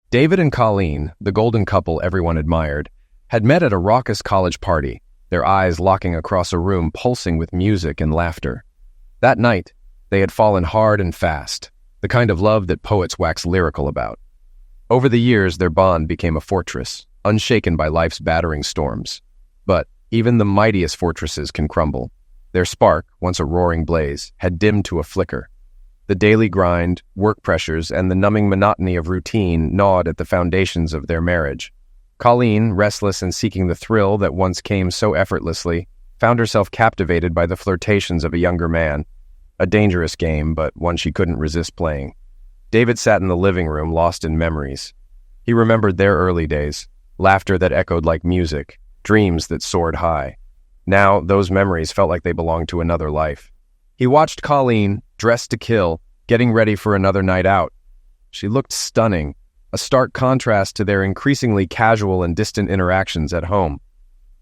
David and Colleen, the golden couple everyone admired, had met at a raucous college party, their eyes locking across a room pulsing with music and laughter. That night, they had fallen hard and fast, the kind of love that poets wax lyrical about. Over the years, their bond became a fortress, unshaken by life's battering storms. But even the mightiest fortresses can crumble. Their spark, once a roaring blaze, had dimmed to a flicker. The daily grind, work pressures, and the numbing monotony of routine gnawed at the foundations of their marriage. Colleen, restless and seeking the thrill that once came so effortlessly, found herself captivated by the flirtations of a younger man. A dangerous game, but one she couldn't resist playing. David sat in the living room, lost in memories. He remembered their early days, laughter that echoed like music, dreams that soared high. Now, those memories felt like they belonged to another life. He watched Colleen, dressed to kill, getting ready for another night out. She looked stunning, a stark contrast to their increasingly casual and distant interactions at home.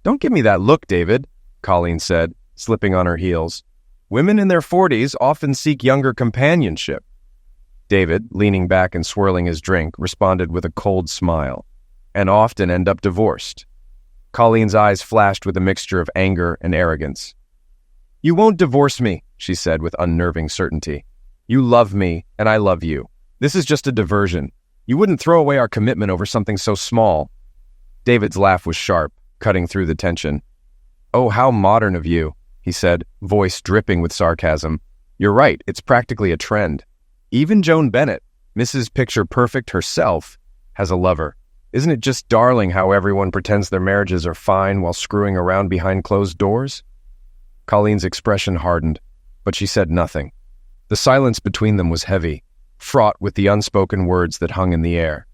"Don't give me that look, David," Colleen said, slipping on her heels. "Women in their 40s often seek younger companionship." David, leaning back and swirling his drink, responded with a cold smile. "And often end up divorced." Colleen's eyes flashed with a mixture of anger and arrogance. "You won't divorce me," she said with unnerving certainty. "You love me, and I love you. This is just a diversion. You wouldn't throw away our commitment over something so small." David's laugh was sharp, cutting through the tension. "Oh, how modern of you," he said, voice dripping with sarcasm. "You're right, it's practically a trend. Even Joan Bennett, Mrs. Picture Perfect herself, has a lover. Isn't it just darling how everyone pretends their marriages are fine while screwing around behind closed doors?" Colleen's expression hardened, but she said nothing. The silence between them was heavy, fraught with the unspoken words that hung in the air.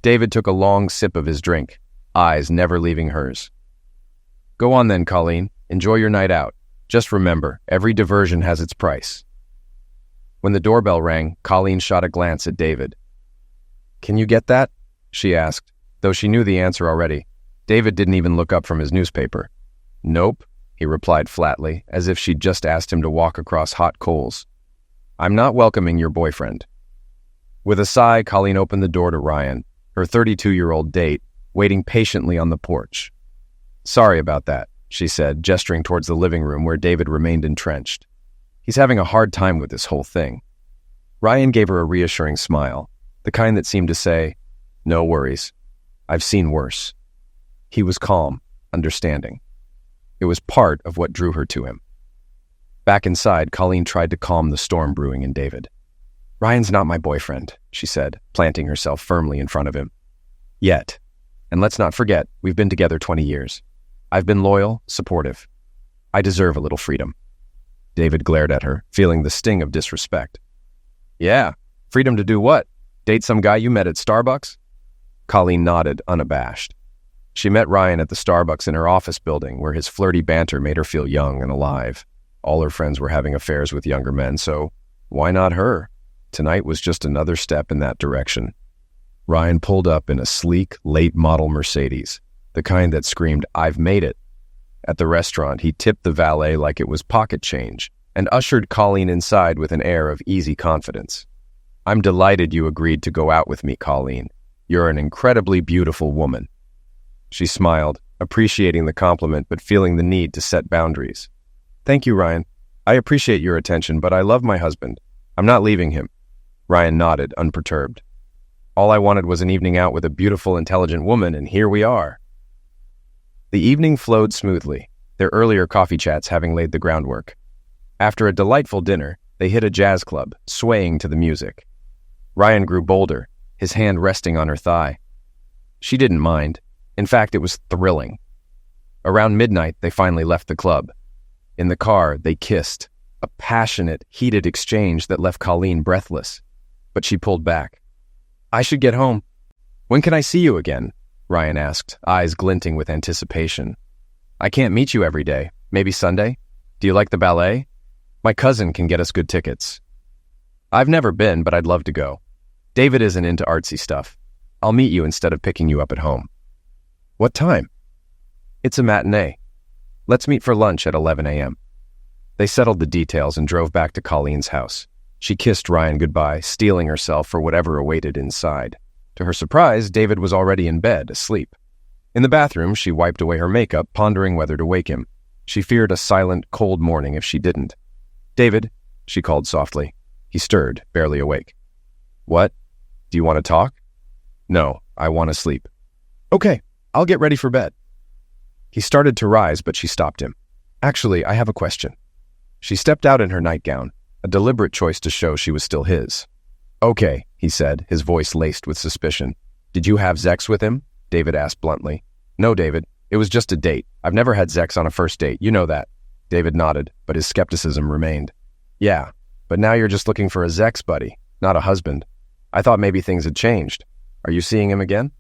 David took a long sip of his drink, eyes never leaving hers. "Go on then, Colleen. Enjoy your night out. Just remember, every diversion has its price." When the doorbell rang, Colleen shot a glance at David. "Can you get that?" she asked, though she knew the answer already. David didn't even look up from his newspaper. "Nope," he replied flatly, as if she'd just asked him to walk across hot coals. "I'm not welcoming your boyfriend." With a sigh, Colleen opened the door to Ryan, her 32-year-old date, waiting patiently on the porch. "Sorry about that," she said, gesturing towards the living room where David remained entrenched. "He's having a hard time with this whole thing." Ryan gave her a reassuring smile, the kind that seemed to say, "No worries. I've seen worse." He was calm, understanding. It was part of what drew her to him. Back inside, Colleen tried to calm the storm brewing in David. "Ryan's not my boyfriend," she said, planting herself firmly in front of him. "Yet. And let's not forget, we've been together 20 years. I've been loyal, supportive. I deserve a little freedom." David glared at her, feeling the sting of disrespect. "Yeah, freedom to do what? Date some guy you met at Starbucks?" Colleen nodded, unabashed. She met Ryan at the Starbucks in her office building, where his flirty banter made her feel young and alive. All her friends were having affairs with younger men, so why not her? Tonight was just another step in that direction. Ryan pulled up in a sleek, late-model Mercedes, the kind that screamed, "I've made it." At the restaurant, he tipped the valet like it was pocket change and ushered Colleen inside with an air of easy confidence. "I'm delighted you agreed to go out with me, Colleen. You're an incredibly beautiful woman." She smiled, appreciating the compliment but feeling the need to set boundaries. "Thank you, Ryan. I appreciate your attention, but I love my husband. I'm not leaving him." Ryan nodded, unperturbed. "All I wanted was an evening out with a beautiful, intelligent woman, and here we are." The evening flowed smoothly, their earlier coffee chats having laid the groundwork. After a delightful dinner, they hit a jazz club, swaying to the music. Ryan grew bolder, his hand resting on her thigh. She didn't mind. In fact, it was thrilling. Around midnight, they finally left the club. In the car, they kissed, a passionate, heated exchange that left Colleen breathless. But she pulled back. "I should get home." "When can I see you again?" Ryan asked, eyes glinting with anticipation. "I can't meet you every day. Maybe Sunday? Do you like the ballet? My cousin can get us good tickets." "I've never been, but I'd love to go. David isn't into artsy stuff. I'll meet you instead of picking you up at home." "What time?" "It's a matinee. Let's meet for lunch at 11 a.m. They settled the details and drove back to Colleen's house. She kissed Ryan goodbye, steeling herself for whatever awaited inside. To her surprise, David was already in bed, asleep. In the bathroom, she wiped away her makeup, pondering whether to wake him. She feared a silent, cold morning if she didn't. "David," she called softly. He stirred, barely awake. "What? Do you want to talk?" "No, I want to sleep." "Okay, I'll get ready for bed." He started to rise, but she stopped him. "Actually, I have a question." She stepped out in her nightgown, a deliberate choice to show she was still his. "Okay," he said, his voice laced with suspicion. "Did you have sex with him?" David asked bluntly. "No, David. It was just a date. I've never had sex on a first date. You know that." David nodded, but his skepticism remained. "Yeah, but now you're just looking for a sex buddy, not a husband. I thought maybe things had changed. Are you seeing him again?"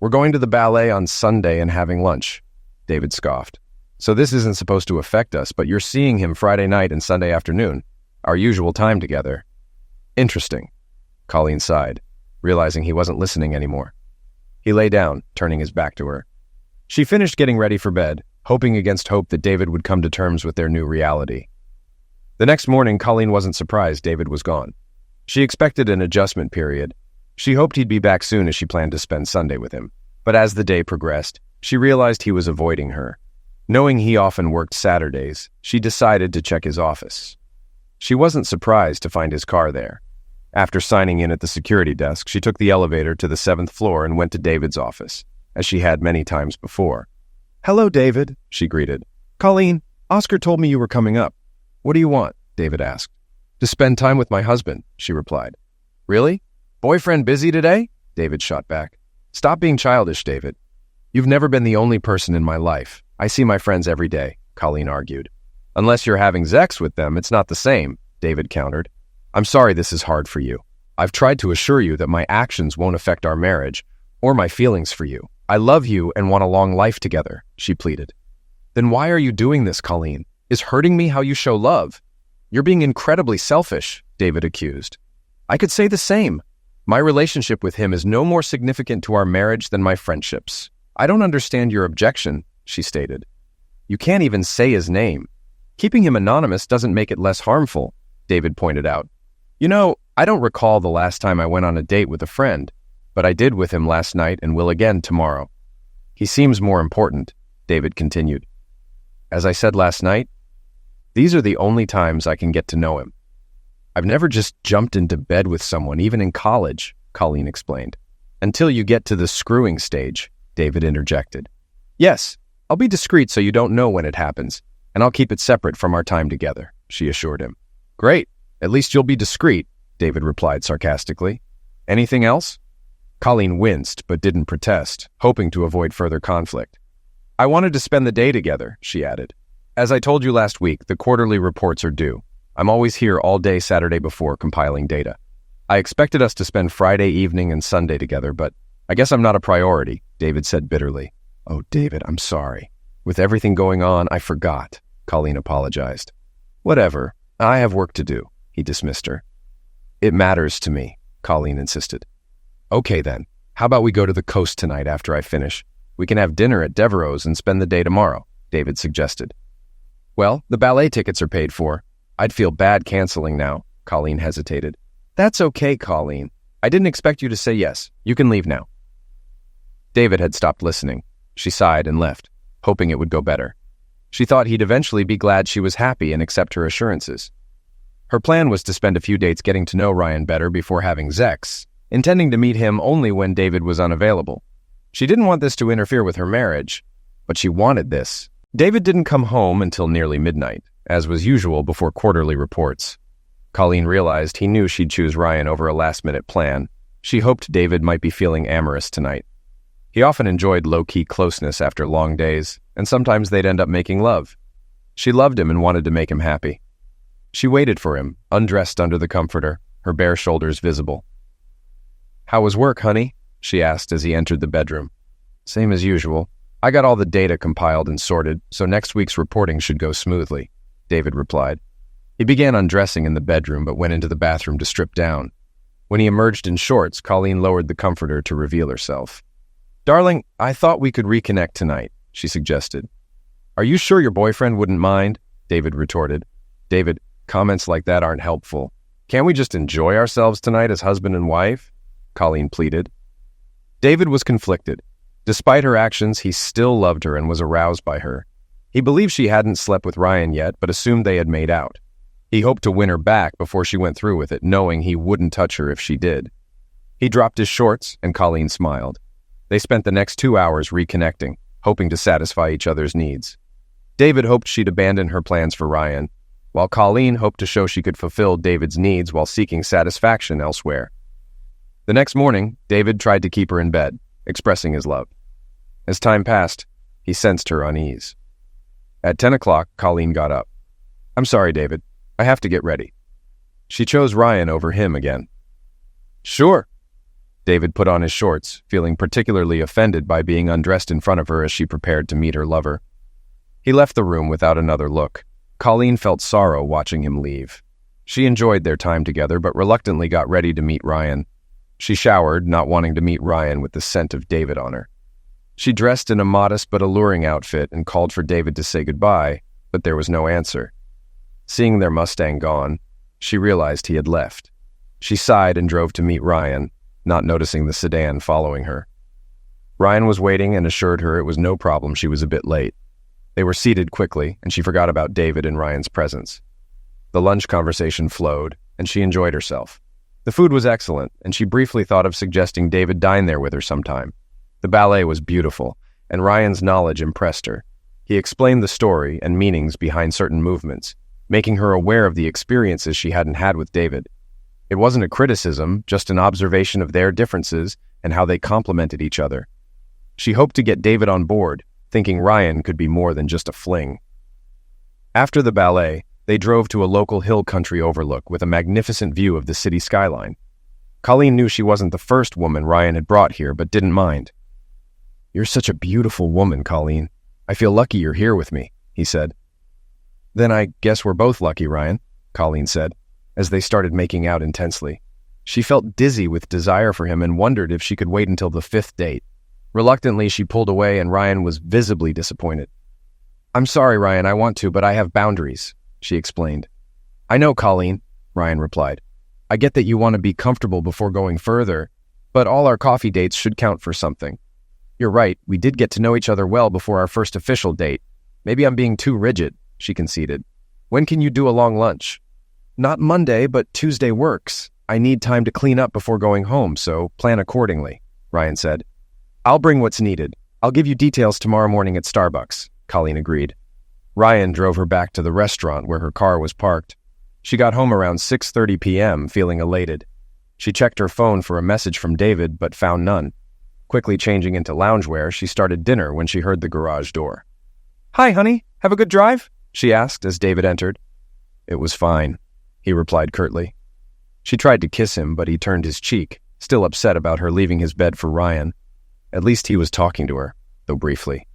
"We're going to the ballet on Sunday and having lunch," David scoffed. "So this isn't supposed to affect us, but you're seeing him Friday night and Sunday afternoon, our usual time together." "Interesting." Colleen sighed, realizing he wasn't listening anymore. He lay down, turning his back to her. She finished getting ready for bed, hoping against hope that David would come to terms with their new reality. The next morning, Colleen wasn't surprised David was gone. She expected an adjustment period. She hoped he'd be back soon as she planned to spend Sunday with him. But as the day progressed, she realized he was avoiding her. Knowing he often worked Saturdays, she decided to check his office. She wasn't surprised to find his car there. After signing in at the security desk, she took the elevator to the 7th floor and went to David's office, as she had many times before. "Hello, David," she greeted. "Colleen, Oscar told me you were coming up." "What do you want?" David asked. "To spend time with my husband," she replied. "Really? Boyfriend busy today?" David shot back. "Stop being childish, David. You've never been the only person in my life. I see my friends every day," Colleen argued. "Unless you're having sex with them, it's not the same," David countered. "I'm sorry this is hard for you. I've tried to assure you that my actions won't affect our marriage or my feelings for you. I love you and want a long life together," she pleaded. "Then why are you doing this, Colleen? Is hurting me how you show love?" "You're being incredibly selfish," David accused. "I could say the same. My relationship with him is no more significant to our marriage than my friendships." "I don't understand your objection," she stated. "You can't even say his name. Keeping him anonymous doesn't make it less harmful," David pointed out. "You know, I don't recall the last time I went on a date with a friend, but I did with him last night and will again tomorrow. He seems more important," David continued. "As I said last night, these are the only times I can get to know him. I've never just jumped into bed with someone, even in college," Colleen explained. "Until you get to the screwing stage," David interjected. "Yes, I'll be discreet so you don't know when it happens, and I'll keep it separate from our time together," she assured him. "Great, at least you'll be discreet," David replied sarcastically. "Anything else?" Colleen winced but didn't protest, hoping to avoid further conflict. "I wanted to spend the day together," she added. "As I told you last week, the quarterly reports are due. I'm always here all day Saturday before compiling data. I expected us to spend Friday evening and Sunday together, but I guess I'm not a priority," David said bitterly. "Oh, David, I'm sorry. With everything going on, I forgot," Colleen apologized. "Whatever. I have work to do," he dismissed her. "It matters to me," Colleen insisted. "Okay then, how about we go to the coast tonight after I finish? We can have dinner at Devereaux's and spend the day tomorrow," David suggested. "Well, the ballet tickets are paid for. I'd feel bad canceling now," Colleen hesitated. "That's okay, Colleen. I didn't expect you to say yes. You can leave now." David had stopped listening. She sighed and left, hoping it would go better. She thought he'd eventually be glad she was happy and accept her assurances. Her plan was to spend a few dates getting to know Ryan better before having sex, intending to meet him only when David was unavailable. She didn't want this to interfere with her marriage, but she wanted this. David didn't come home until nearly midnight, as was usual before quarterly reports. Colleen realized he knew she'd choose Ryan over a last-minute plan. She hoped David might be feeling amorous tonight. He often enjoyed low-key closeness after long days, and sometimes they'd end up making love. She loved him and wanted to make him happy. She waited for him, undressed under the comforter, her bare shoulders visible. "How was work, honey?" she asked as he entered the bedroom. "Same as usual. I got all the data compiled and sorted, so next week's reporting should go smoothly," David replied. He began undressing in the bedroom but went into the bathroom to strip down. When he emerged in shorts, Colleen lowered the comforter to reveal herself. "Darling, I thought we could reconnect tonight," she suggested. "Are you sure your boyfriend wouldn't mind?" David retorted. "David, comments like that aren't helpful. Can't we just enjoy ourselves tonight as husband and wife?" Colleen pleaded. David was conflicted. Despite her actions, he still loved her and was aroused by her. He believed she hadn't slept with Ryan yet, but assumed they had made out. He hoped to win her back before she went through with it, knowing he wouldn't touch her if she did. He dropped his shorts, and Colleen smiled. They spent the next 2 hours reconnecting, hoping to satisfy each other's needs. David hoped she'd abandon her plans for Ryan, while Colleen hoped to show she could fulfill David's needs while seeking satisfaction elsewhere. The next morning, David tried to keep her in bed, expressing his love. As time passed, he sensed her unease. At 10 o'clock, Colleen got up. "I'm sorry, David. I have to get ready." She chose Ryan over him again. "Sure." David put on his shorts, feeling particularly offended by being undressed in front of her as she prepared to meet her lover. He left the room without another look. Colleen felt sorrow watching him leave. She enjoyed their time together, but reluctantly got ready to meet Ryan. She showered, not wanting to meet Ryan with the scent of David on her. She dressed in a modest but alluring outfit and called for David to say goodbye, but there was no answer. Seeing their Mustang gone, she realized he had left. She sighed and drove to meet Ryan, not noticing the sedan following her. Ryan was waiting and assured her it was no problem she was a bit late. They were seated quickly, and she forgot about David in Ryan's presence. The lunch conversation flowed, and she enjoyed herself. The food was excellent, and she briefly thought of suggesting David dine there with her sometime. The ballet was beautiful, and Ryan's knowledge impressed her. He explained the story and meanings behind certain movements, making her aware of the experiences she hadn't had with David. It wasn't a criticism, just an observation of their differences and how they complemented each other. She hoped to get David on board, thinking Ryan could be more than just a fling. After the ballet, they drove to a local hill country overlook with a magnificent view of the city skyline. Colleen knew she wasn't the first woman Ryan had brought here, but didn't mind. "You're such a beautiful woman, Colleen. I feel lucky you're here with me," he said. "Then I guess we're both lucky, Ryan," Colleen said, as they started making out intensely. She felt dizzy with desire for him and wondered if she could wait until the 5th date. Reluctantly, she pulled away, and Ryan was visibly disappointed. "I'm sorry, Ryan, I want to, but I have boundaries," she explained. "I know, Colleen," Ryan replied. "I get that you want to be comfortable before going further, but all our coffee dates should count for something. You're right, we did get to know each other well before our first official date. Maybe I'm being too rigid," she conceded. "When can you do a long lunch?" "Not Monday, but Tuesday works. I need time to clean up before going home, so plan accordingly," Ryan said. "I'll bring what's needed. I'll give you details tomorrow morning at Starbucks," Colleen agreed. Ryan drove her back to the restaurant where her car was parked. She got home around 6:30 p.m., feeling elated. She checked her phone for a message from David, but found none. Quickly changing into loungewear, she started dinner when she heard the garage door. "Hi, honey. Have a good drive?" she asked as David entered. "It was fine," he replied curtly. She tried to kiss him, but he turned his cheek, still upset about her leaving his bed for Ryan. At least he was talking to her, though briefly.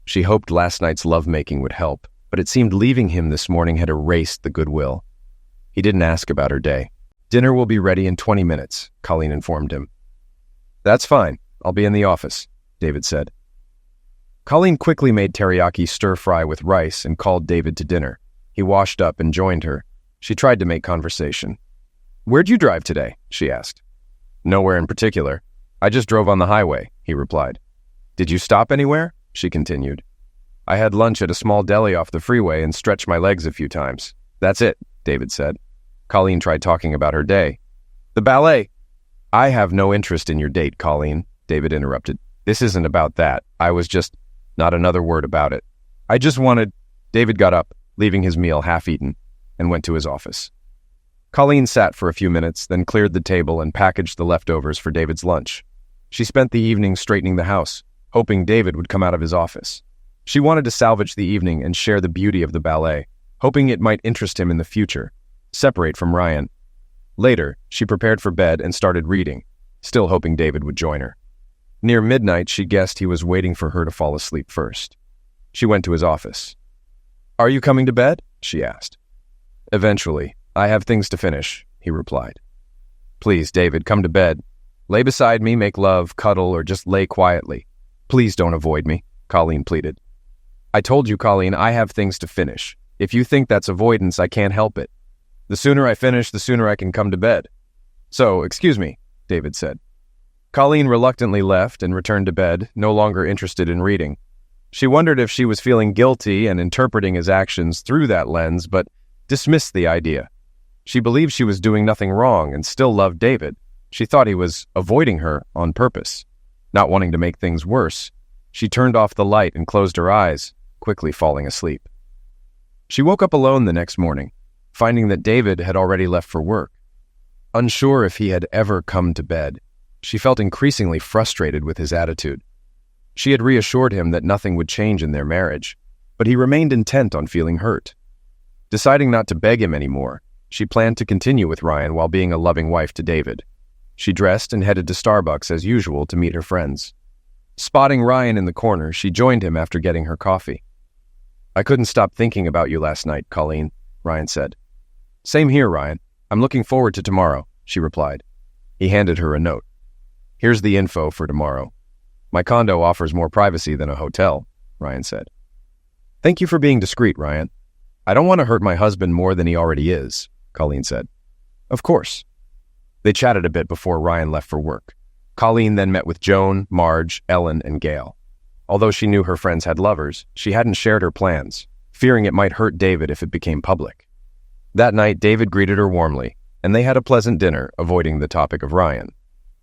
She hoped last night's lovemaking would help, but it seemed leaving him this morning had erased the goodwill. He didn't ask about her day. "Dinner will be ready in 20 minutes, Colleen informed him. "That's fine. I'll be in the office," David said. Colleen quickly made teriyaki stir-fry with rice and called David to dinner. He washed up and joined her. She tried to make conversation. "Where'd you drive today?" she asked. "Nowhere in particular. I just drove on the highway," he replied. "Did you stop anywhere?" she continued. "I had lunch at a small deli off the freeway and stretched my legs a few times. That's it," David said. Colleen tried talking about her day. "The ballet." "I have no interest in your date, Colleen," David interrupted. "This isn't about that. I was just..." Not another word about it. "I just wanted..." David got up, leaving his meal half-eaten, and went to his office. Colleen sat for a few minutes, then cleared the table and packaged the leftovers for David's lunch. She spent the evening straightening the house, hoping David would come out of his office. She wanted to salvage the evening and share the beauty of the ballet, hoping it might interest him in the future, separate from Ryan. Later, she prepared for bed and started reading, still hoping David would join her. Near midnight, she guessed he was waiting for her to fall asleep first. She went to his office. "Are you coming to bed?" she asked. "Eventually. I have things to finish," he replied. "Please, David, come to bed. Lay beside me, make love, cuddle, or just lay quietly. Please don't avoid me," Colleen pleaded. "I told you, Colleen, I have things to finish. If you think that's avoidance, I can't help it. The sooner I finish, the sooner I can come to bed." "So, excuse me," David said. Colleen reluctantly left and returned to bed, no longer interested in reading. She wondered if she was feeling guilty and interpreting his actions through that lens, but dismissed the idea. She believed she was doing nothing wrong and still loved David. She thought he was avoiding her on purpose. Not wanting to make things worse, she turned off the light and closed her eyes, quickly falling asleep. She woke up alone the next morning, finding that David had already left for work. Unsure if he had ever come to bed, she felt increasingly frustrated with his attitude. She had reassured him that nothing would change in their marriage, but he remained intent on feeling hurt. Deciding not to beg him anymore, she planned to continue with Ryan while being a loving wife to David. She dressed and headed to Starbucks as usual to meet her friends. Spotting Ryan in the corner, she joined him after getting her coffee. "I couldn't stop thinking about you last night, Colleen," Ryan said. "Same here, Ryan. I'm looking forward to tomorrow," she replied. He handed her a note. "Here's the info for tomorrow. My condo offers more privacy than a hotel," Ryan said. "Thank you for being discreet, Ryan. I don't want to hurt my husband more than he already is," Colleen said. "Of course." They chatted a bit before Ryan left for work. Colleen then met with Joan, Marge, Ellen, and Gail. Although she knew her friends had lovers, she hadn't shared her plans, fearing it might hurt David if it became public. That night, David greeted her warmly, and they had a pleasant dinner, avoiding the topic of Ryan.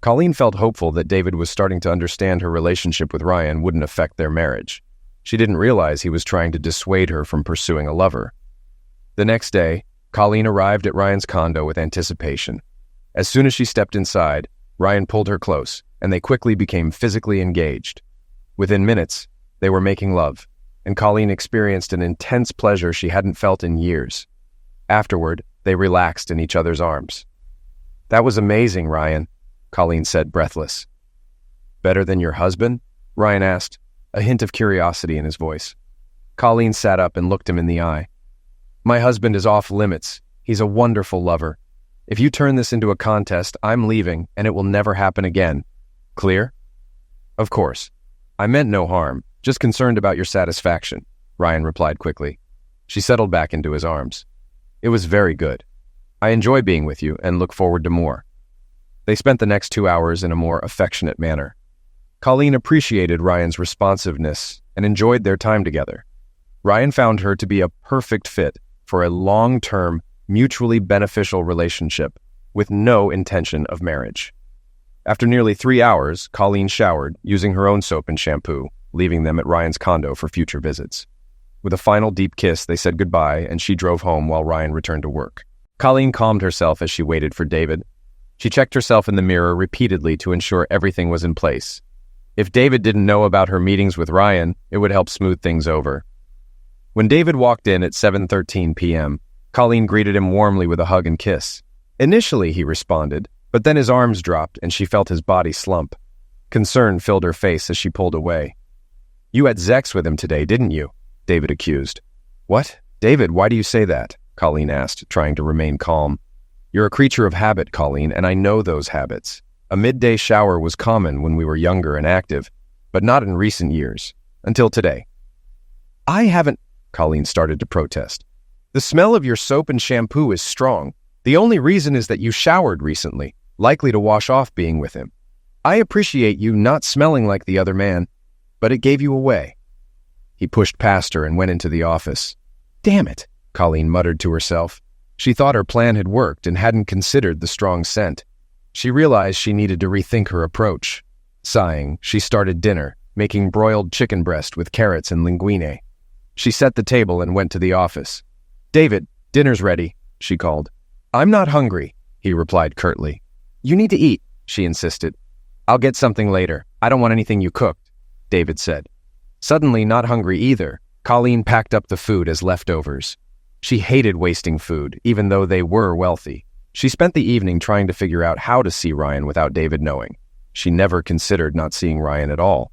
Colleen felt hopeful that David was starting to understand her relationship with Ryan wouldn't affect their marriage. She didn't realize he was trying to dissuade her from pursuing a lover. The next day, Colleen arrived at Ryan's condo with anticipation. As soon as she stepped inside, Ryan pulled her close, and they quickly became physically engaged. Within minutes, they were making love, and Colleen experienced an intense pleasure she hadn't felt in years. Afterward, they relaxed in each other's arms. "That was amazing, Ryan," Colleen said, breathless. "Better than your husband?" Ryan asked, a hint of curiosity in his voice. Colleen sat up and looked him in the eye. "My husband is off limits. He's a wonderful lover. If you turn this into a contest, I'm leaving, and it will never happen again. Clear?" "Of course. I meant no harm, just concerned about your satisfaction," Ryan replied quickly. She settled back into his arms. "It was very good. I enjoy being with you and look forward to more." They spent the next 2 hours in a more affectionate manner. Colleen appreciated Ryan's responsiveness and enjoyed their time together. Ryan found her to be a perfect fit for a long-term, mutually beneficial relationship with no intention of marriage. After nearly 3 hours, Colleen showered, using her own soap and shampoo, leaving them at Ryan's condo for future visits. With a final deep kiss, they said goodbye, and she drove home while Ryan returned to work. Colleen calmed herself as she waited for David. She checked herself in the mirror repeatedly to ensure everything was in place. If David didn't know about her meetings with Ryan, it would help smooth things over. When David walked in at 7:13 p.m., Colleen greeted him warmly with a hug and kiss. Initially, he responded, but then his arms dropped and she felt his body slump. Concern filled her face as she pulled away. "You had sex with him today, didn't you?" David accused. "What? David, why do you say that?" Colleen asked, trying to remain calm. "You're a creature of habit, Colleen, and I know those habits. A midday shower was common when we were younger and active, but not in recent years. Until today." "I haven't," Colleen started to protest. "The smell of your soap and shampoo is strong. The only reason is that you showered recently, likely to wash off being with him. I appreciate you not smelling like the other man, but it gave you away." He pushed past her and went into the office. "Damn it," Colleen muttered to herself. She thought her plan had worked and hadn't considered the strong scent. She realized she needed to rethink her approach. Sighing, she started dinner, making broiled chicken breast with carrots and linguine. She set the table and went to the office. "David, dinner's ready," she called. "I'm not hungry," he replied curtly. "You need to eat," she insisted. "I'll get something later. I don't want anything you cooked," David said. Suddenly not hungry either, Colleen packed up the food as leftovers. She hated wasting food, even though they were wealthy. She spent the evening trying to figure out how to see Ryan without David knowing. She never considered not seeing Ryan at all.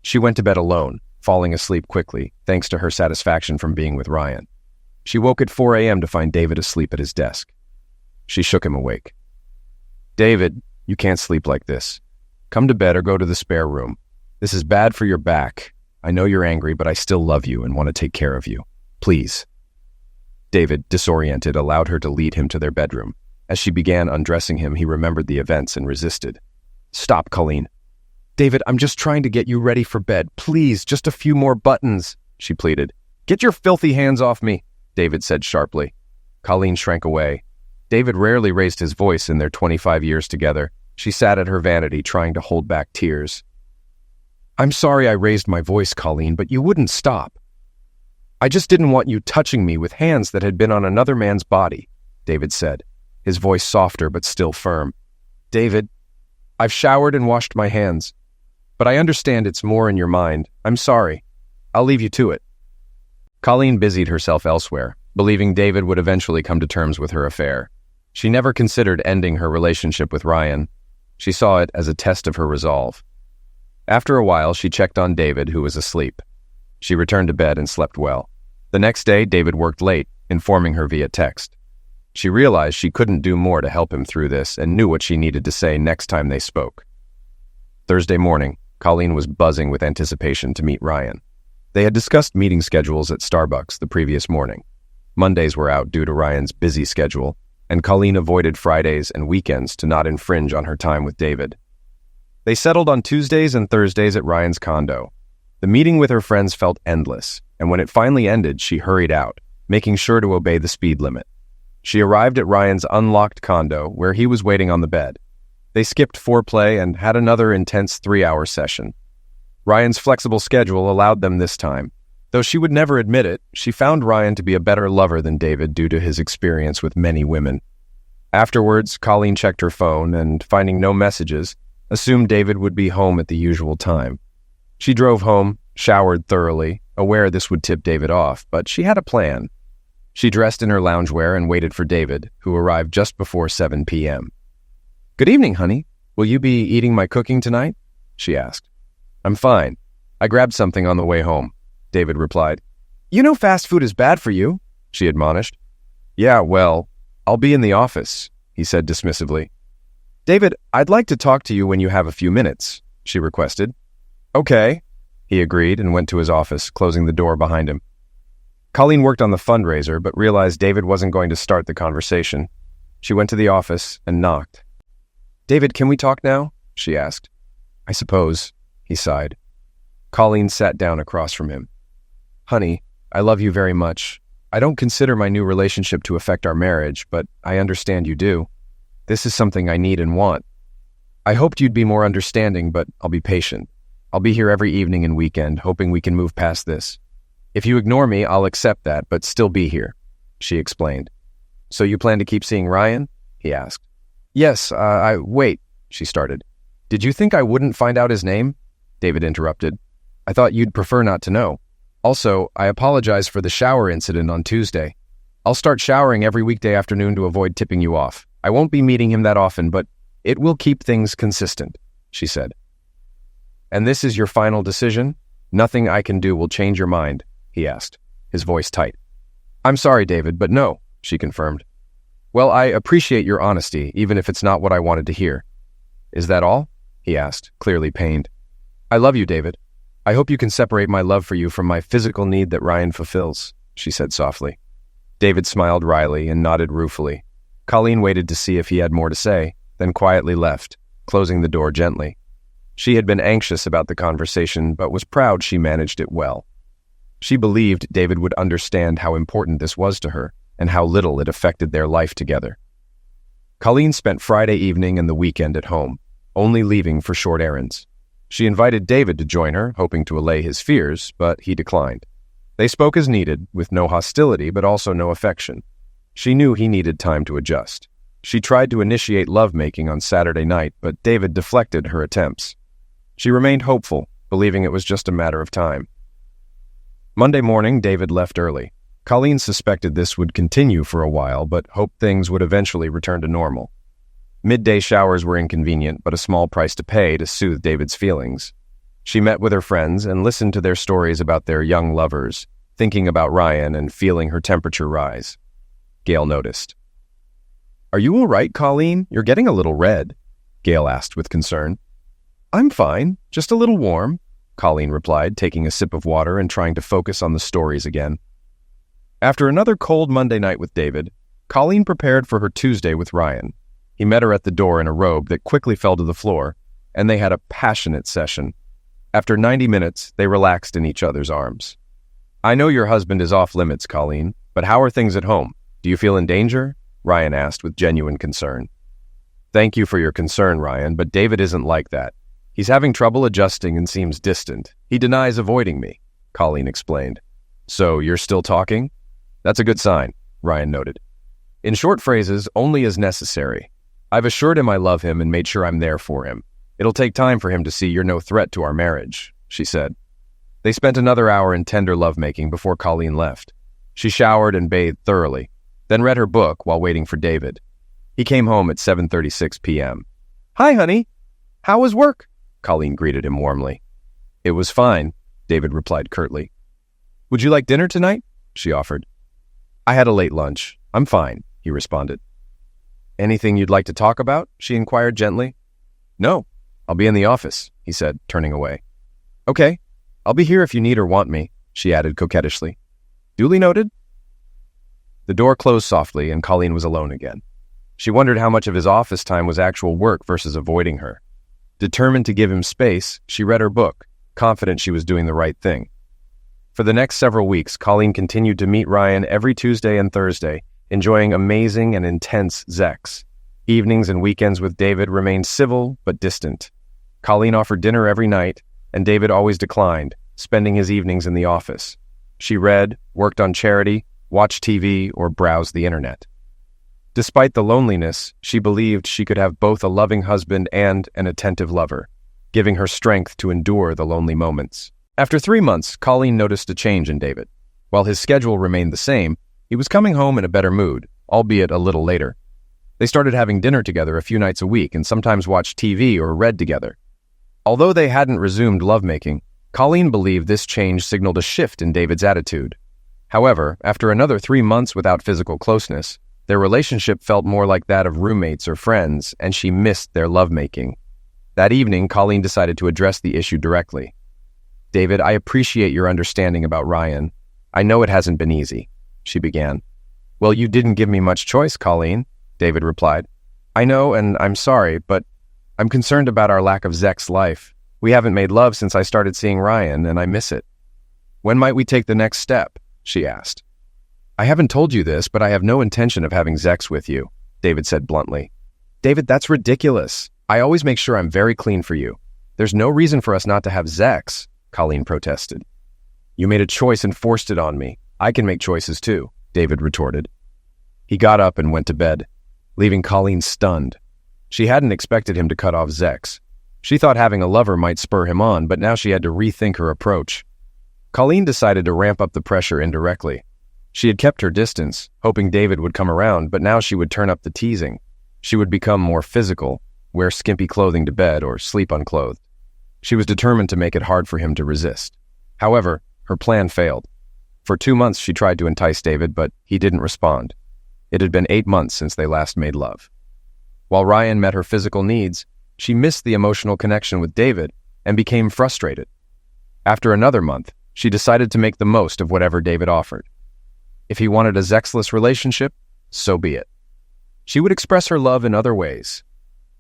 She went to bed alone, falling asleep quickly, thanks to her satisfaction from being with Ryan. She woke at 4 a.m. to find David asleep at his desk. She shook him awake. "David, you can't sleep like this. Come to bed or go to the spare room. This is bad for your back. I know you're angry, but I still love you and want to take care of you. Please." David, disoriented, allowed her to lead him to their bedroom. As she began undressing him, he remembered the events and resisted. Stop, Colleen. David, I'm just trying to get you ready for bed. Please, just a few more buttons, she pleaded. Get your filthy hands off me, David said sharply. Colleen shrank away. David rarely raised his voice in their 25 years together. She sat at her vanity, trying to hold back tears. I'm sorry I raised my voice, Colleen, but you wouldn't stop. I just didn't want you touching me with hands that had been on another man's body, David said, his voice softer but still firm. David, I've showered and washed my hands, but I understand it's more in your mind. I'm sorry. I'll leave you to it. Colleen busied herself elsewhere, believing David would eventually come to terms with her affair. She never considered ending her relationship with Ryan. She saw it as a test of her resolve. After a while, she checked on David, who was asleep. She returned to bed and slept well. The next day, David worked late, informing her via text. She realized she couldn't do more to help him through this and knew what she needed to say next time they spoke. Thursday morning, Colleen was buzzing with anticipation to meet Ryan. They had discussed meeting schedules at Starbucks the previous morning. Mondays were out due to Ryan's busy schedule, and Colleen avoided Fridays and weekends to not infringe on her time with David. They settled on Tuesdays and Thursdays at Ryan's condo. The meeting with her friends felt endless, and when it finally ended, she hurried out, making sure to obey the speed limit. She arrived at Ryan's unlocked condo, where he was waiting on the bed. They skipped foreplay and had another intense 3-hour session. Ryan's flexible schedule allowed them this time. Though she would never admit it, she found Ryan to be a better lover than David due to his experience with many women. Afterwards, Colleen checked her phone and, finding no messages, assumed David would be home at the usual time. She drove home, showered thoroughly, aware this would tip David off, but she had a plan. She dressed in her loungewear and waited for David, who arrived just before 7 p.m. Good evening, honey. Will you be eating my cooking tonight? She asked. I'm fine. I grabbed something on the way home, David replied. You know fast food is bad for you, she admonished. Yeah, well, I'll be in the office, he said dismissively. David, I'd like to talk to you when you have a few minutes, she requested. Okay, he agreed and went to his office, closing the door behind him. Colleen worked on the fundraiser, but realized David wasn't going to start the conversation. She went to the office and knocked. David, can we talk now? She asked. I suppose, he sighed. Colleen sat down across from him. Honey, I love you very much. I don't consider my new relationship to affect our marriage, but I understand you do. This is something I need and want. I hoped you'd be more understanding, but I'll be patient. I'll be here every evening and weekend, hoping we can move past this. If you ignore me, I'll accept that, but still be here, she explained. So you plan to keep seeing Ryan? He asked. Yes, wait, she started. Did you think I wouldn't find out his name? David interrupted. I thought you'd prefer not to know. Also, I apologize for the shower incident on Tuesday. I'll start showering every weekday afternoon to avoid tipping you off. I won't be meeting him that often, but it will keep things consistent, she said. And this is your final decision? Nothing I can do will change your mind, he asked, his voice tight. I'm sorry, David, but no, she confirmed. Well, I appreciate your honesty, even if it's not what I wanted to hear. Is that all? He asked, clearly pained. I love you, David. I hope you can separate my love for you from my physical need that Ryan fulfills, she said softly. David smiled wryly and nodded ruefully. Colleen waited to see if he had more to say, then quietly left, closing the door gently. She had been anxious about the conversation, but was proud she managed it well. She believed David would understand how important this was to her and how little it affected their life together. Colleen spent Friday evening and the weekend at home, only leaving for short errands. She invited David to join her, hoping to allay his fears, but he declined. They spoke as needed, with no hostility but also no affection. She knew he needed time to adjust. She tried to initiate lovemaking on Saturday night, but David deflected her attempts. She remained hopeful, believing it was just a matter of time. Monday morning, David left early. Colleen suspected this would continue for a while, but hoped things would eventually return to normal. Midday showers were inconvenient, but a small price to pay to soothe David's feelings. She met with her friends and listened to their stories about their young lovers, thinking about Ryan and feeling her temperature rise. Gail noticed. Are you all right, Colleen? You're getting a little red, Gail asked with concern. I'm fine, just a little warm, Colleen replied, taking a sip of water and trying to focus on the stories again. After another cold Monday night with David, Colleen prepared for her Tuesday with Ryan. He met her at the door in a robe that quickly fell to the floor, and they had a passionate session. After 90 minutes, they relaxed in each other's arms. "I know your husband is off limits, Colleen, but how are things at home? Do you feel in danger?" Ryan asked with genuine concern. "Thank you for your concern, Ryan, but David isn't like that. He's having trouble adjusting and seems distant. He denies avoiding me," Colleen explained. "So you're still talking?" "That's a good sign," Ryan noted. "In short phrases, only as necessary. I've assured him I love him and made sure I'm there for him. It'll take time for him to see you're no threat to our marriage," she said. They spent another hour in tender lovemaking before Colleen left. She showered and bathed thoroughly, then read her book while waiting for David. He came home at 7:36 p.m. "Hi, honey. How was work?" Colleen greeted him warmly. "It was fine," David replied curtly. "Would you like dinner tonight?" she offered. "I had a late lunch. I'm fine," he responded. "Anything you'd like to talk about?" she inquired gently. "No, I'll be in the office," he said, turning away. "Okay, I'll be here if you need or want me," she added coquettishly. "Duly noted." The door closed softly and Colleen was alone again. She wondered how much of his office time was actual work versus avoiding her. Determined to give him space, she read her book, confident she was doing the right thing. For the next several weeks, Colleen continued to meet Ryan every Tuesday and Thursday, enjoying amazing and intense sex. Evenings and weekends with David remained civil but distant. Colleen offered dinner every night, and David always declined, spending his evenings in the office. She read, worked on charity, watched TV, or browsed the internet. Despite the loneliness, she believed she could have both a loving husband and an attentive lover, giving her strength to endure the lonely moments. After 3 months, Colleen noticed a change in David. While his schedule remained the same, he was coming home in a better mood, albeit a little later. They started having dinner together a few nights a week and sometimes watched TV or read together. Although they hadn't resumed lovemaking, Colleen believed this change signaled a shift in David's attitude. However, after another 3 months without physical closeness, their relationship felt more like that of roommates or friends, and she missed their lovemaking. That evening, Colleen decided to address the issue directly. "David, I appreciate your understanding about Ryan. I know it hasn't been easy," she began. "Well, you didn't give me much choice, Colleen," David replied. "I know, and I'm sorry, but I'm concerned about our lack of sex life. We haven't made love since I started seeing Ryan, and I miss it." "When might we take the next step?" she asked. "I haven't told you this, but I have no intention of having sex with you," David said bluntly. "David, that's ridiculous. I always make sure I'm very clean for you. There's no reason for us not to have sex," Colleen protested. "You made a choice and forced it on me. I can make choices too," David retorted. He got up and went to bed, leaving Colleen stunned. She hadn't expected him to cut off sex. She thought having a lover might spur him on, but now she had to rethink her approach. Colleen decided to ramp up the pressure indirectly. She had kept her distance, hoping David would come around, but now she would turn up the teasing. She would become more physical, wear skimpy clothing to bed, or sleep unclothed. She was determined to make it hard for him to resist. However, her plan failed. For 2 months she tried to entice David, but he didn't respond. It had been 8 months since they last made love. While Ryan met her physical needs, she missed the emotional connection with David and became frustrated. After another month, she decided to make the most of whatever David offered. If he wanted a sexless relationship, so be it. She would express her love in other ways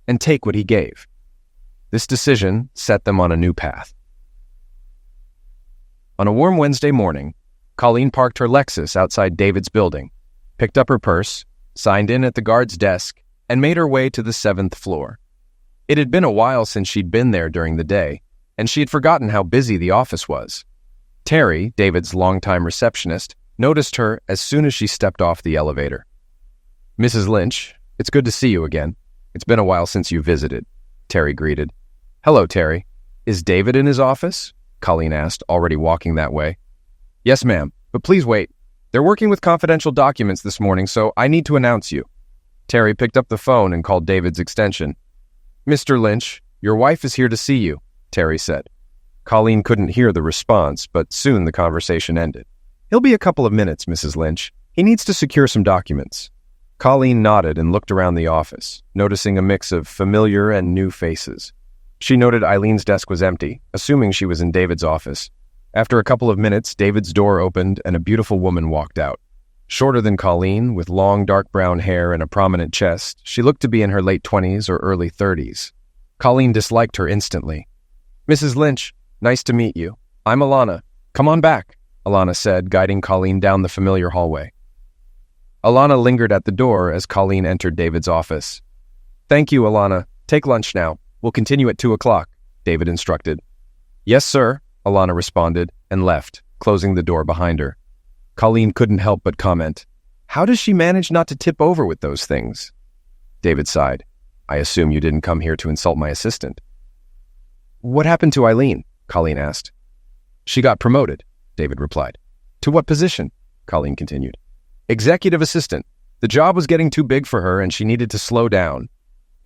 and take what he gave. This decision set them on a new path. On a warm Wednesday morning, Colleen parked her Lexus outside David's building, picked up her purse, signed in at the guard's desk, and made her way to the 7th floor. It had been a while since she'd been there during the day, and she had forgotten how busy the office was. Terry, David's longtime receptionist, noticed her as soon as she stepped off the elevator. "Mrs. Lynch, it's good to see you again. It's been a while since you visited," Terry greeted. "Hello, Terry. Is David in his office?" Colleen asked, already walking that way. "Yes, ma'am, but please wait. They're working with confidential documents this morning, so I need to announce you." Terry picked up the phone and called David's extension. "Mr. Lynch, your wife is here to see you," Terry said. Colleen couldn't hear the response, but soon the conversation ended. "He'll be a couple of minutes, Mrs. Lynch. He needs to secure some documents." Colleen nodded and looked around the office, noticing a mix of familiar and new faces. She noted Eileen's desk was empty, assuming she was in David's office. After a couple of minutes, David's door opened and a beautiful woman walked out. Shorter than Colleen, with long dark brown hair and a prominent chest, she looked to be in her late 20s or early 30s. Colleen disliked her instantly. "Mrs. Lynch, nice to meet you. I'm Alana. Come on back," Alana said, guiding Colleen down the familiar hallway. Alana lingered at the door as Colleen entered David's office. "Thank you, Alana. Take lunch now. We'll continue at 2 o'clock, David instructed. "Yes, sir," Alana responded and left, closing the door behind her. Colleen couldn't help but comment, "How does she manage not to tip over with those things?" David sighed. "I assume you didn't come here to insult my assistant." "What happened to Eileen?" Colleen asked. "She got promoted," David replied. "To what position?" Colleen continued. "Executive assistant. The job was getting too big for her and she needed to slow down.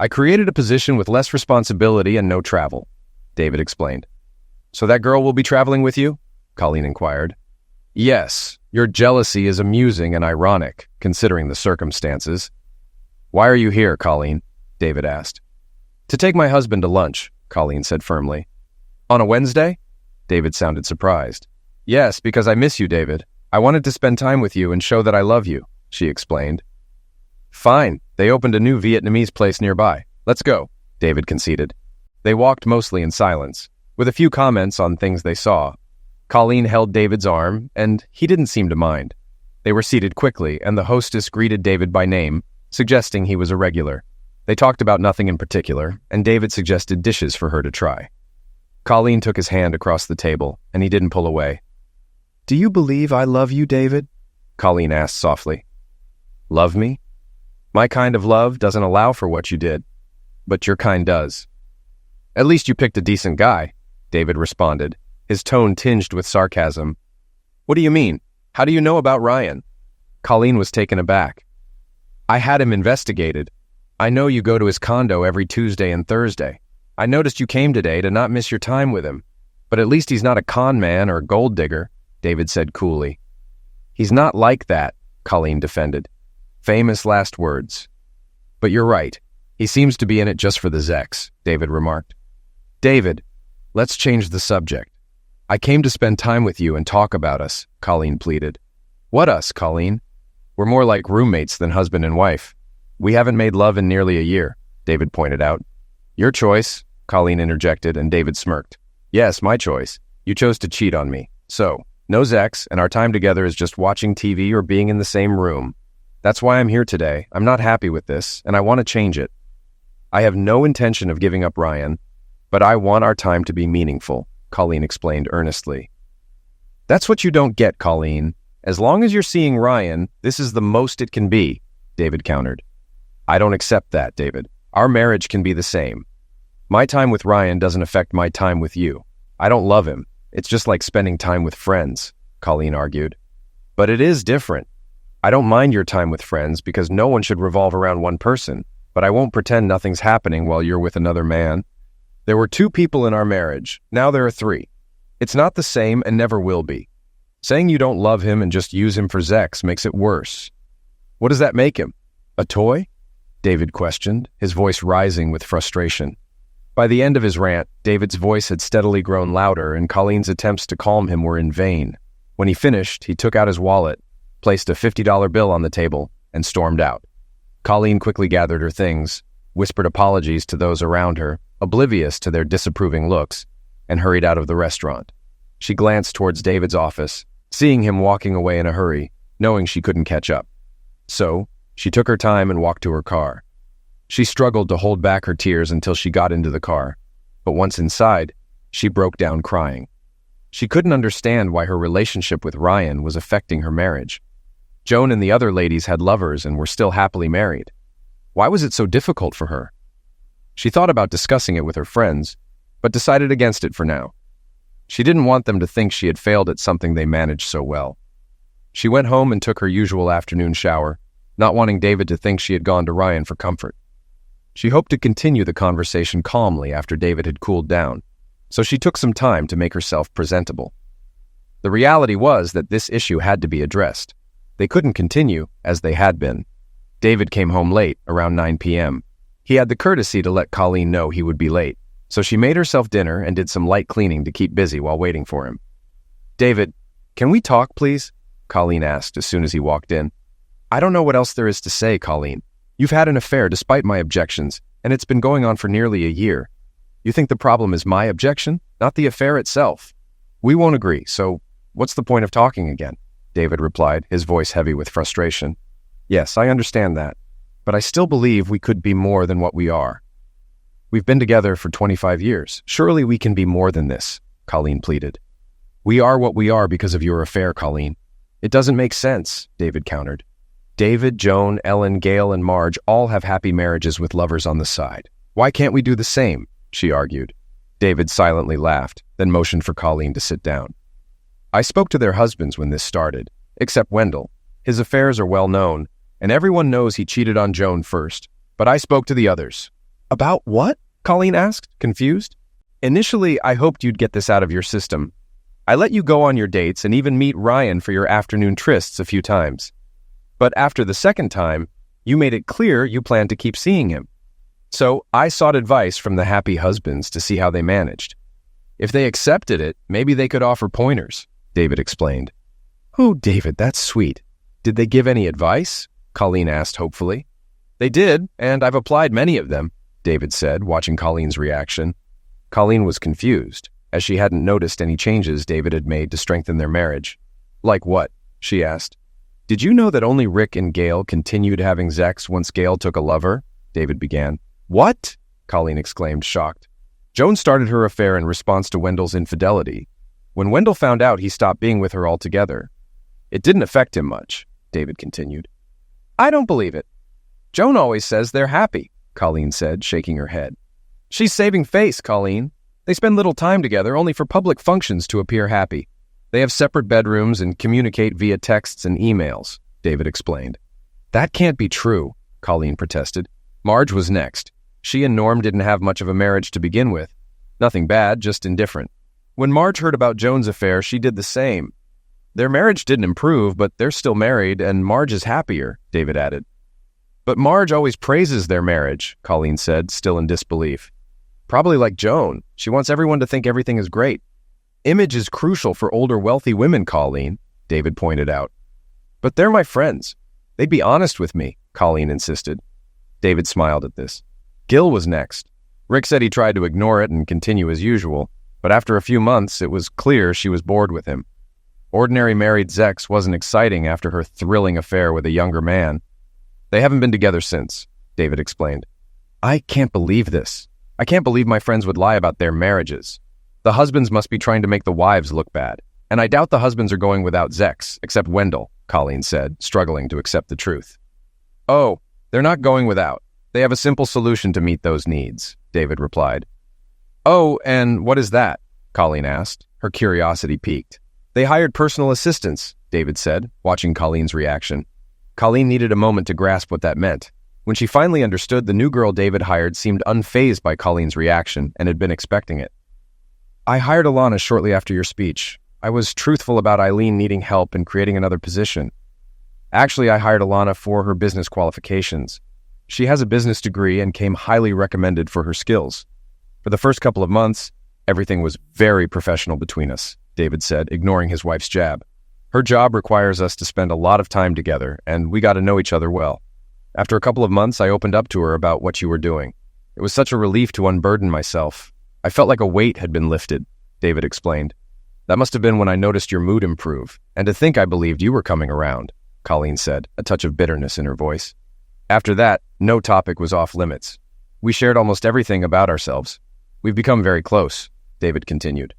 I created a position with less responsibility and no travel," David explained. "So that girl will be traveling with you?" Colleen inquired. "Yes, your jealousy is amusing and ironic, considering the circumstances." "Why are you here, Colleen?" David asked. "To take my husband to lunch," Colleen said firmly. "On a Wednesday?" David sounded surprised. "Yes, because I miss you, David. I wanted to spend time with you and show that I love you," she explained. "Fine, they opened a new Vietnamese place nearby. Let's go," David conceded. They walked mostly in silence, with a few comments on things they saw. Colleen held David's arm, and he didn't seem to mind. They were seated quickly, and the hostess greeted David by name, suggesting he was a regular. They talked about nothing in particular, and David suggested dishes for her to try. Colleen took his hand across the table, and he didn't pull away. "Do you believe I love you, David?" Colleen asked softly. "Love me? My kind of love doesn't allow for what you did, but your kind does." "At least you picked a decent guy," David responded, his tone tinged with sarcasm. "What do you mean? How do you know about Ryan?" Colleen was taken aback. "I had him investigated. I know you go to his condo every Tuesday and Thursday. I noticed you came today to not miss your time with him. But at least he's not a con man or gold digger," David said coolly. "He's not like that," Colleen defended. Famous last words. "But you're right. He seems to be in it just for the Zex," David remarked. "David, let's change the subject. I came to spend time with you and talk about us," Colleen pleaded. "What us, Colleen? We're more like roommates than husband and wife. We haven't made love in nearly a year," David pointed out. "Your choice," Colleen interjected, and David smirked. "Yes, my choice. You chose to cheat on me. So, no Zex, and our time together is just watching TV or being in the same room. That's why I'm here today. I'm not happy with this, and I want to change it. I have no intention of giving up Ryan, but I want our time to be meaningful," Colleen explained earnestly. "That's what you don't get, Colleen. As long as you're seeing Ryan, this is the most it can be," David countered. "I don't accept that, David. Our marriage can be the same. My time with Ryan doesn't affect my time with you. I don't love him. It's just like spending time with friends," Colleen argued. "But it is different. I don't mind your time with friends because no one should revolve around one person, but I won't pretend nothing's happening while you're with another man. There were 2 people in our marriage. Now there are 3. It's not the same and never will be. Saying you don't love him and just use him for Zex makes it worse. What does that make him? A toy?" David questioned, his voice rising with frustration. By the end of his rant, David's voice had steadily grown louder, and Colleen's attempts to calm him were in vain. When he finished, he took out his wallet, placed a $50 bill on the table, and stormed out. Colleen quickly gathered her things, whispered apologies to those around her, oblivious to their disapproving looks, and hurried out of the restaurant. She glanced towards David's office, seeing him walking away in a hurry, knowing she couldn't catch up. So, she took her time and walked to her car. She struggled to hold back her tears until she got into the car, but once inside, she broke down crying. She couldn't understand why her relationship with Ryan was affecting her marriage. Joan and the other ladies had lovers and were still happily married. Why was it so difficult for her? She thought about discussing it with her friends, but decided against it for now. She didn't want them to think she had failed at something they managed so well. She went home and took her usual afternoon shower, not wanting David to think she had gone to Ryan for comfort. She hoped to continue the conversation calmly after David had cooled down, so she took some time to make herself presentable. The reality was that this issue had to be addressed. They couldn't continue as they had been. David came home late, around 9 p.m. He had the courtesy to let Colleen know he would be late, so she made herself dinner and did some light cleaning to keep busy while waiting for him. "David, can we talk, please?" Colleen asked as soon as he walked in. "I don't know what else there is to say, Colleen. You've had an affair despite my objections, and it's been going on for nearly a year. You think the problem is my objection, not the affair itself? We won't agree, so what's the point of talking again? David replied, his voice heavy with frustration. Yes, I understand that, but I still believe we could be more than what we are. We've been together for 25 years. Surely we can be more than this, Colleen pleaded. We are what we are because of your affair, Colleen. It doesn't make sense, David countered. David, Joan, Ellen, Gail, and Marge all have happy marriages with lovers on the side. Why can't we do the same? She argued. David silently laughed, then motioned for Colleen to sit down. I spoke to their husbands when this started, except Wendell. His affairs are well known, and everyone knows he cheated on Joan first. But I spoke to the others. About what? Colleen asked, confused. Initially, I hoped you'd get this out of your system. I let you go on your dates and even meet Ryan for your afternoon trysts a few times. But after the second time, you made it clear you planned to keep seeing him. So I sought advice from the happy husbands to see how they managed. If they accepted it, maybe they could offer pointers, David explained. Oh, David, that's sweet. Did they give any advice? Colleen asked hopefully. They did, and I've applied many of them, David said, watching Colleen's reaction. Colleen was confused, as she hadn't noticed any changes David had made to strengthen their marriage. Like what? She asked. Did you know that only Rick and Gail continued having sex once Gail took a lover? David began. What? Colleen exclaimed, shocked. Joan started her affair in response to Wendell's infidelity. When Wendell found out, he stopped being with her altogether. It didn't affect him much, David continued. I don't believe it. Joan always says they're happy, Colleen said, shaking her head. She's saving face, Colleen. They spend little time together only for public functions to appear happy. They have separate bedrooms and communicate via texts and emails, David explained. That can't be true, Colleen protested. Marge was next. She and Norm didn't have much of a marriage to begin with. Nothing bad, just indifferent. When Marge heard about Joan's affair, she did the same. Their marriage didn't improve, but they're still married, and Marge is happier, David added. But Marge always praises their marriage, Colleen said, still in disbelief. Probably like Joan. She wants everyone to think everything is great. Image is crucial for older, wealthy women, Colleen, David pointed out. But they're my friends. They'd be honest with me, Colleen insisted. David smiled at this. Gil was next. Rick said he tried to ignore it and continue as usual, but after a few months, it was clear she was bored with him. Ordinary married sex wasn't exciting after her thrilling affair with a younger man. They haven't been together since, David explained. I can't believe this. I can't believe my friends would lie about their marriages. The husbands must be trying to make the wives look bad, and I doubt the husbands are going without sex, except Wendell, Colleen said, struggling to accept the truth. Oh, they're not going without. They have a simple solution to meet those needs, David replied. Oh, and what is that? Colleen asked, her curiosity piqued. They hired personal assistants, David said, watching Colleen's reaction. Colleen needed a moment to grasp what that meant. When she finally understood, the new girl David hired seemed unfazed by Colleen's reaction and had been expecting it. I hired Alana shortly after your speech. I was truthful about Eileen needing help in creating another position. Actually, I hired Alana for her business qualifications. She has a business degree and came highly recommended for her skills. For the first couple of months, everything was very professional between us, David said, ignoring his wife's jab. Her job requires us to spend a lot of time together, and we got to know each other well. After a couple of months, I opened up to her about what you were doing. It was such a relief to unburden myself. I felt like a weight had been lifted, David explained. That must have been when I noticed your mood improve, and to think I believed you were coming around, Colleen said, a touch of bitterness in her voice. After that, no topic was off limits. We shared almost everything about ourselves. We've become very close, David continued.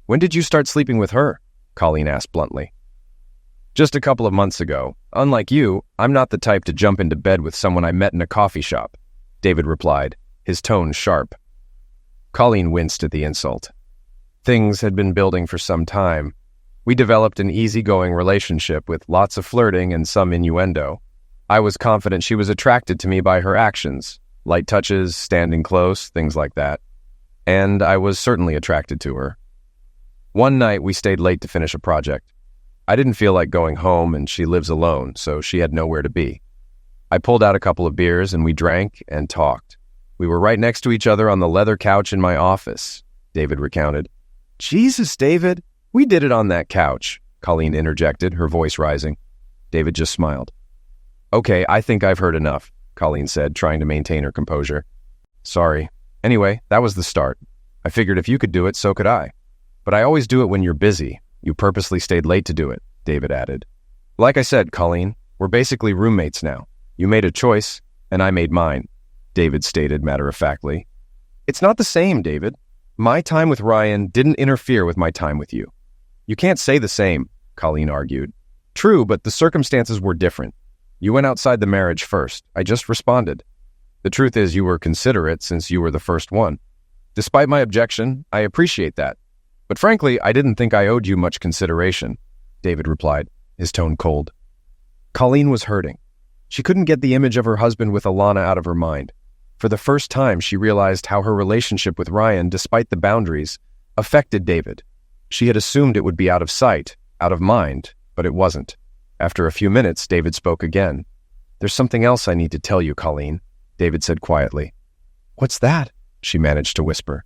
When did you start sleeping with her? Colleen asked bluntly. Just a couple of months ago. Unlike you, I'm not the type to jump into bed with someone I met in a coffee shop, David replied, his tone sharp. Colleen winced at the insult. Things had been building for some time. We developed an easygoing relationship with lots of flirting and some innuendo. I was confident she was attracted to me by her actions, light touches, standing close, things like that. And I was certainly attracted to her. One night, we stayed late to finish a project. I didn't feel like going home, and she lives alone, so she had nowhere to be. I pulled out a couple of beers, and we drank and talked. We were right next to each other on the leather couch in my office, David recounted. Jesus, David, we did it on that couch, Colleen interjected, her voice rising. David just smiled. Okay, I think I've heard enough, Colleen said, trying to maintain her composure. Sorry. Anyway, that was the start. I figured if you could do it, so could I. But I always do it when you're busy. You purposely stayed late to do it, David added. Like I said, Colleen, we're basically roommates now. You made a choice, and I made mine, David stated matter-of-factly. It's not the same, David. My time with Ryan didn't interfere with my time with you. You can't say the same, Colleen argued. True, but the circumstances were different. You went outside the marriage first. I just responded. The truth is you were considerate since you were the first one. Despite my objection, I appreciate that. But frankly, I didn't think I owed you much consideration, David replied, his tone cold. Colleen was hurting. She couldn't get the image of her husband with Alana out of her mind. For the first time, she realized how her relationship with Ryan, despite the boundaries, affected David. She had assumed it would be out of sight, out of mind, but it wasn't. After a few minutes, David spoke again. There's something else I need to tell you, Colleen, David said quietly. What's that? She managed to whisper.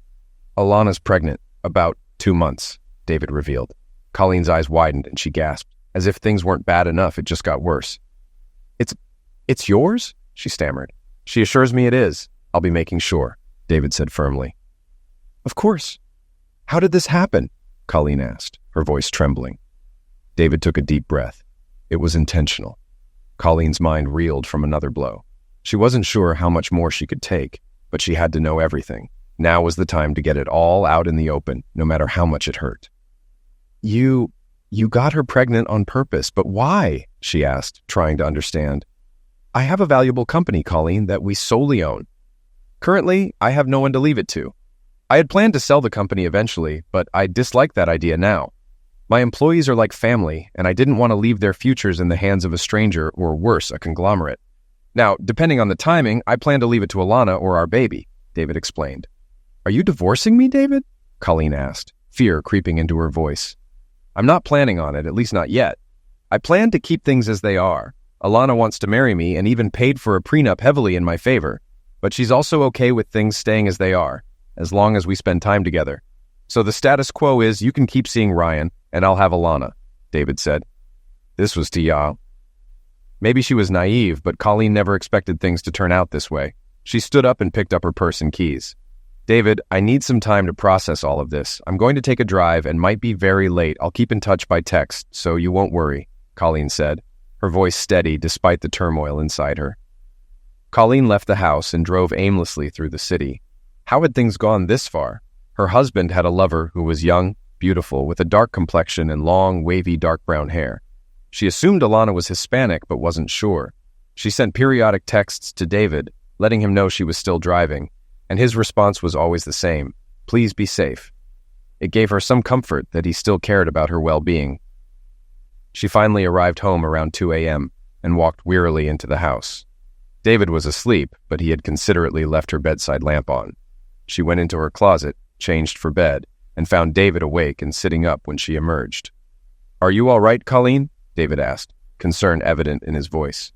Alana's pregnant, about 2 months, David revealed. Colleen's eyes widened and she gasped. As if things weren't bad enough, it just got worse. It's yours? She stammered. She assures me it is. I'll be making sure, David said firmly. Of course. How did this happen? Colleen asked, her voice trembling. David took a deep breath. It was intentional. Colleen's mind reeled from another blow. She wasn't sure how much more she could take, but she had to know everything. Now was the time to get it all out in the open, no matter how much it hurt. You got her pregnant on purpose, but why? She asked, trying to understand. I have a valuable company, Colleen, that we solely own. Currently, I have no one to leave it to. I had planned to sell the company eventually, but I dislike that idea now. My employees are like family, and I didn't want to leave their futures in the hands of a stranger or worse, a conglomerate. Now, depending on the timing, I plan to leave it to Alana or our baby, David explained. Are you divorcing me, David? Colleen asked, fear creeping into her voice. I'm not planning on it, at least not yet. I plan to keep things as they are. Alana wants to marry me and even paid for a prenup heavily in my favor, but she's also okay with things staying as they are, as long as we spend time together. So the status quo is you can keep seeing Ryan, and I'll have Alana, David said. This was Tia. Maybe she was naive, but Colleen never expected things to turn out this way. She stood up and picked up her purse and keys. David, I need some time to process all of this. I'm going to take a drive and might be very late. I'll keep in touch by text, so you won't worry, Colleen said, her voice steady despite the turmoil inside her. Colleen left the house and drove aimlessly through the city. How had things gone this far? Her husband had a lover who was young, beautiful, with a dark complexion and long, wavy dark brown hair. She assumed Alana was Hispanic but wasn't sure. She sent periodic texts to David, letting him know she was still driving, and his response was always the same, please be safe. It gave her some comfort that he still cared about her well-being. She finally arrived home around 2 a.m. and walked wearily into the house. David was asleep, but he had considerately left her bedside lamp on. She went into her closet, changed for bed, and found David awake and sitting up when she emerged. Are you all right, Colleen? David asked, concern evident in his voice.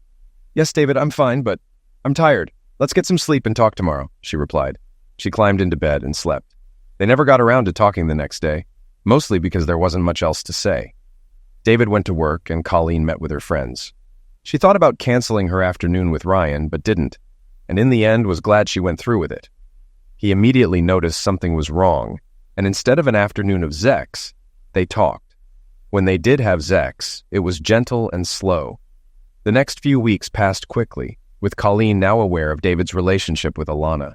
Yes, David, I'm fine, but I'm tired. Let's get some sleep and talk tomorrow, she replied. She climbed into bed and slept. They never got around to talking the next day, mostly because there wasn't much else to say. David went to work and Colleen met with her friends. She thought about canceling her afternoon with Ryan, but didn't, and in the end was glad she went through with it. He immediately noticed something was wrong, and instead of an afternoon of Zex, they talked. When they did have Zex, it was gentle and slow. The next few weeks passed quickly, with Colleen now aware of David's relationship with Alana.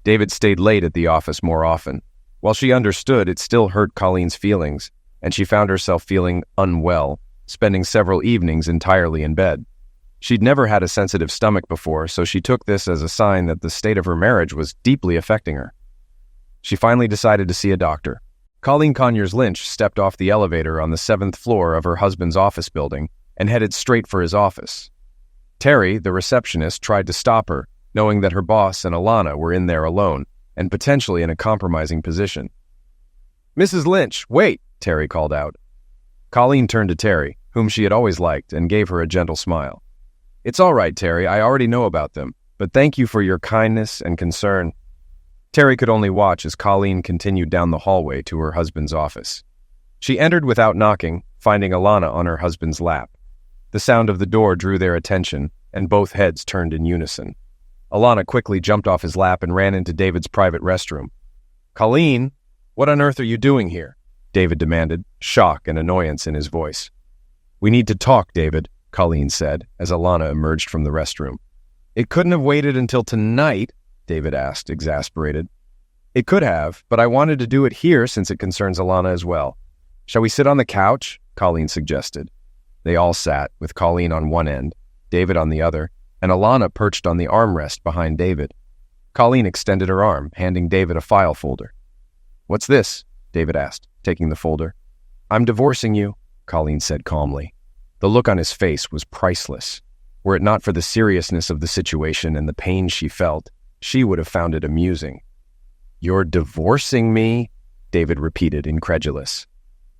David stayed late at the office more often. While she understood, it still hurt Colleen's feelings, and she found herself feeling unwell, spending several evenings entirely in bed. She'd never had a sensitive stomach before, so she took this as a sign that the state of her marriage was deeply affecting her. She finally decided to see a doctor. Colleen Conyers-Lynch stepped off the elevator on the 7th floor of her husband's office building and headed straight for his office. Terry, the receptionist, tried to stop her, knowing that her boss and Alana were in there alone and potentially in a compromising position. Mrs. Lynch, wait, Terry called out. Colleen turned to Terry, whom she had always liked, and gave her a gentle smile. It's all right, Terry, I already know about them, but thank you for your kindness and concern. Terry could only watch as Colleen continued down the hallway to her husband's office. She entered without knocking, finding Alana on her husband's lap. The sound of the door drew their attention, and both heads turned in unison. Alana quickly jumped off his lap and ran into David's private restroom. "Colleen, what on earth are you doing here?" David demanded, shock and annoyance in his voice. "We need to talk, David," Colleen said, as Alana emerged from the restroom. "It couldn't have waited until tonight?" David asked, exasperated. "It could have, but I wanted to do it here since it concerns Alana as well. Shall we sit on the couch?" Colleen suggested. They all sat, with Colleen on one end, David on the other, and Alana perched on the armrest behind David. Colleen extended her arm, handing David a file folder. "What's this?" David asked, taking the folder. "I'm divorcing you," Colleen said calmly. The look on his face was priceless. Were it not for the seriousness of the situation and the pain she felt, she would have found it amusing. "You're divorcing me?" David repeated, incredulous.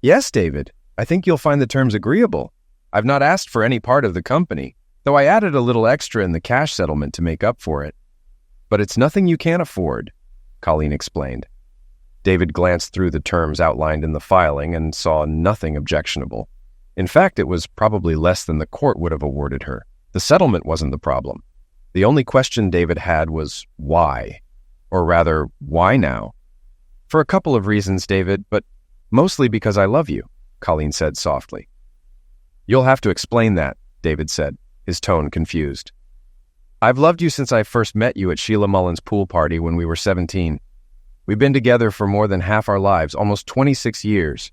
"Yes, David. I think you'll find the terms agreeable. I've not asked for any part of the company, though I added a little extra in the cash settlement to make up for it. But it's nothing you can't afford," Colleen explained. David glanced through the terms outlined in the filing and saw nothing objectionable. In fact, it was probably less than the court would have awarded her. The settlement wasn't the problem. The only question David had was why? Or rather, why now? "For a couple of reasons, David, but mostly because I love you," Colleen said softly. "You'll have to explain that," David said, his tone confused. "I've loved you since I first met you at Sheila Mullen's pool party when we were 17. We've been together for more than half our lives, almost 26 years.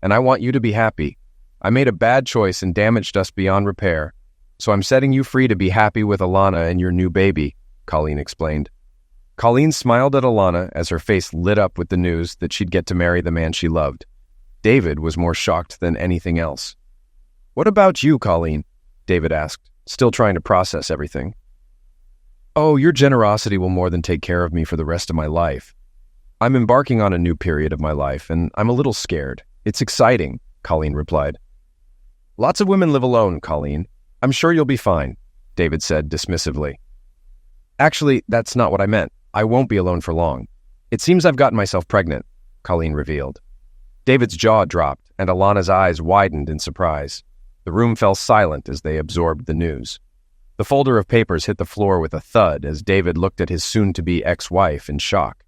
And I want you to be happy. I made a bad choice and damaged us beyond repair, so I'm setting you free to be happy with Alana and your new baby," Colleen explained. Colleen smiled at Alana as her face lit up with the news that she'd get to marry the man she loved. David was more shocked than anything else. "What about you, Colleen?" David asked, still trying to process everything. "Oh, your generosity will more than take care of me for the rest of my life. I'm embarking on a new period of my life, and I'm a little scared. It's exciting," Colleen replied. "Lots of women live alone, Colleen. I'm sure you'll be fine," David said dismissively. "Actually, that's not what I meant. I won't be alone for long. It seems I've gotten myself pregnant," Colleen revealed. David's jaw dropped, and Alana's eyes widened in surprise. The room fell silent as they absorbed the news. The folder of papers hit the floor with a thud as David looked at his soon-to-be ex-wife in shock.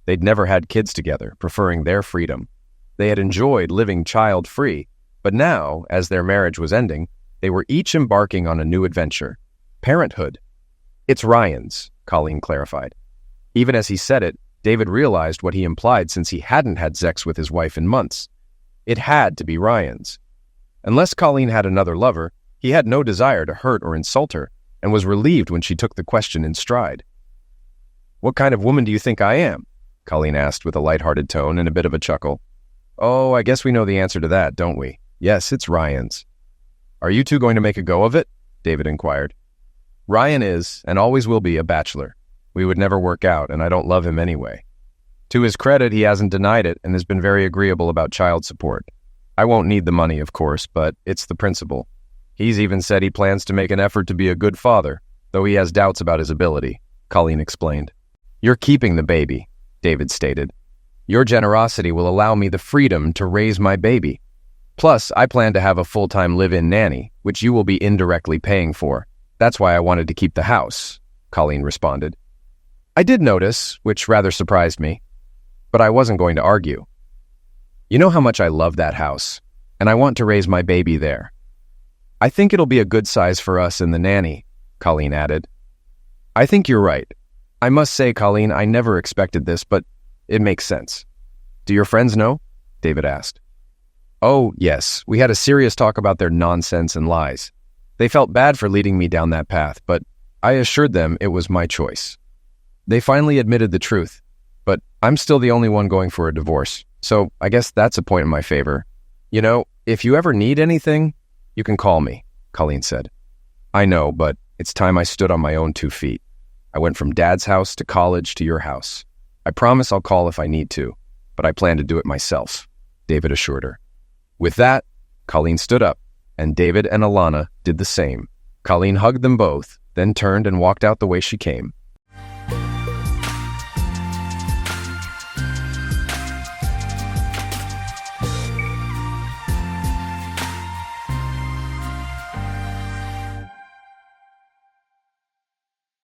They'd never had kids together, preferring their freedom. They had enjoyed living child-free, but now, as their marriage was ending, they were each embarking on a new adventure. Parenthood. "It's Ryan's," Colleen clarified. Even as he said it, David realized what he implied since he hadn't had sex with his wife in months. It had to be Ryan's. Unless Colleen had another lover, he had no desire to hurt or insult her, and was relieved when she took the question in stride. "What kind of woman do you think I am?" Colleen asked with a lighthearted tone and a bit of a chuckle. "Oh, I guess we know the answer to that, don't we? Yes, it's Ryan's." "Are you two going to make a go of it?" David inquired. "Ryan is, and always will be, a bachelor. We would never work out, and I don't love him anyway. To his credit, he hasn't denied it and has been very agreeable about child support. I won't need the money, of course, but it's the principle. He's even said he plans to make an effort to be a good father, though he has doubts about his ability," Colleen explained. "You're keeping the baby," David stated. "Your generosity will allow me the freedom to raise my baby. Plus, I plan to have a full-time live-in nanny, which you will be indirectly paying for. That's why I wanted to keep the house," Colleen responded. "I did notice, which rather surprised me, but I wasn't going to argue. You know how much I love that house, and I want to raise my baby there. I think it'll be a good size for us and the nanny," Colleen added. "I think you're right. I must say, Colleen, I never expected this, but it makes sense." "Do your friends know?" David asked. "Oh, yes. We had a serious talk about their nonsense and lies. They felt bad for leading me down that path, but I assured them it was my choice. They finally admitted the truth, but I'm still the only one going for a divorce, so I guess that's a point in my favor. You know, if you ever need anything, you can call me," Colleen said. "I know, but it's time I stood on my own 2 feet. I went from Dad's house to college to your house. I promise I'll call if I need to, but I plan to do it myself," David assured her. With that, Colleen stood up, and David and Alana did the same. Colleen hugged them both, then turned and walked out the way she came.